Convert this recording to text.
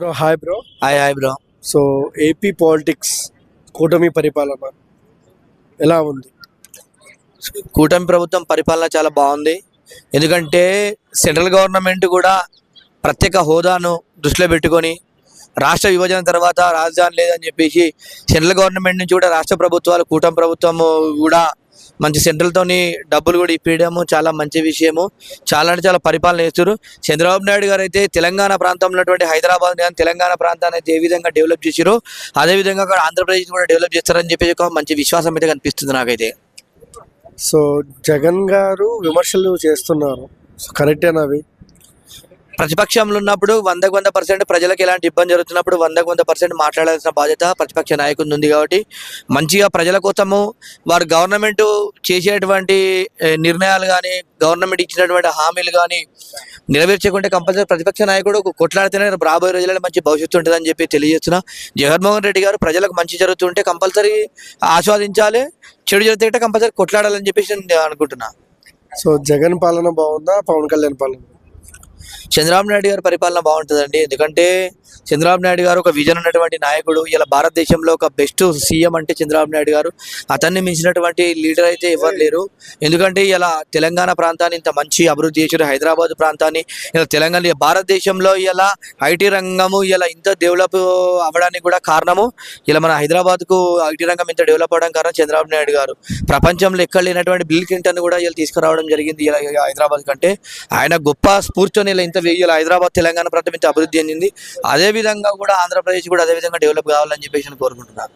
Bro hi bro. Hi hi bro. So AP politics కూటమి పరిపాలన ఎలా ఉంది? కూటమి ప్రభుత్వం పరిపాలన చాలా బాగుంది. ఎందుకంటే సెంట్రల్ గవర్నమెంట్ కూడా ప్రత్యేక హోదాను దృష్టిలో పెట్టుకొని రాష్ట్ర విభజన తర్వాత రాజధాని లేదని చెప్పేసి సెంట్రల్ గవర్నమెంట్ నుంచి కూడా రాష్ట్ర ప్రభుత్వాలు కూటమి ప్రభుత్వము కూడా మంచి సెంట్రల్తోని డబ్బులు కూడా ఇప్పించడము చాలా మంచి విషయము. చాలా అంటే చాలా పరిపాలన చేస్తారు. చంద్రబాబు నాయుడు గారు అయితే తెలంగాణ ప్రాంతంలో ఉన్నటువంటి హైదరాబాద్ కానీ తెలంగాణ ప్రాంతాన్ని అయితే ఏ విధంగా డెవలప్ చేసారో అదేవిధంగా అక్కడ ఆంధ్రప్రదేశ్ కూడా డెవలప్ చేస్తారని చెప్పేసి ఒక మంచి విశ్వాసం అయితే కనిపిస్తుంది నాకైతే. సో జగన్ గారు విమర్శలు చేస్తున్నారు, సో కరెక్టేనా అవి? ప్రతిపక్షంలో ఉన్నప్పుడు 100% ప్రజలకు ఎలాంటి ఇబ్బంది జరుగుతున్నప్పుడు 100% మాట్లాడాల్సిన బాధ్యత ప్రతిపక్ష నాయకుడు ఉంది. కాబట్టి మంచిగా ప్రజల కోసము వారు గవర్నమెంట్ చేసేటువంటి నిర్ణయాలు కానీ గవర్నమెంట్ ఇచ్చినటువంటి హామీలు కానీ నెరవేర్చకుంటే కంపల్సరీ ప్రతిపక్ష నాయకుడు కొట్లాడితేనే రాబోయే రోజుల్లో మంచి భవిష్యత్తు ఉంటుందని చెప్పి తెలియజేస్తున్నా. జగన్మోహన్ రెడ్డి గారు ప్రజలకు మంచి జరుగుతుంటే కంపల్సరీ ఆస్వాదించాలి, చెడు జరిగితే కంపల్సరీ కొట్లాడాలని చెప్పేసి నేను అనుకుంటున్నా. సో జగన్ పాలన బాగుందా, పవన్ కళ్యాణ్ పాలన? చంద్రబాబు నాయుడు గారి పరిపాలన బాగుంటుందండి. ఎందుకంటే చంద్రబాబు నాయుడు గారు ఒక విజన్ ఉన్నటువంటి నాయకుడు. ఇలా భారతదేశంలో ఒక బెస్ట్ సీఎం అంటే చంద్రబాబు నాయుడు గారు. అతన్ని మించినటువంటి లీడర్ అయితే ఎవరు లేరు. ఎందుకంటే ఇలా తెలంగాణ ప్రాంతాన్ని ఇంత మంచి అభివృద్ధి చేశారు, హైదరాబాద్ ప్రాంతాన్ని ఇలా తెలంగాణ భారతదేశంలో ఇలా ఐటీ రంగము ఇలా ఇంత డెవలప్ అవ్వడానికి కూడా కారణము ఇలా మన హైదరాబాద్కు ఐటీ రంగం ఇంత డెవలప్ అవ్వడం కారణం చంద్రబాబు నాయుడు గారు. ప్రపంచంలో ఎక్కడ లేనటువంటి బిల్ క్లింటన్ కూడా ఇలా తీసుకురావడం జరిగింది ఇలా హైదరాబాద్ కంటే. ఆయన గొప్ప స్ఫూర్తిని ఇలా ఇలా హైదరాబాద్ తెలంగాణ ప్రాంతం ఇంత అభివృద్ధి చెందింది. అదే విధంగా కూడా ఆంధ్రప్రదేశ్ కూడా అదే విధంగా డెవలప్ కావాలని చెప్పేసి నేను కోరుకుంటున్నాను.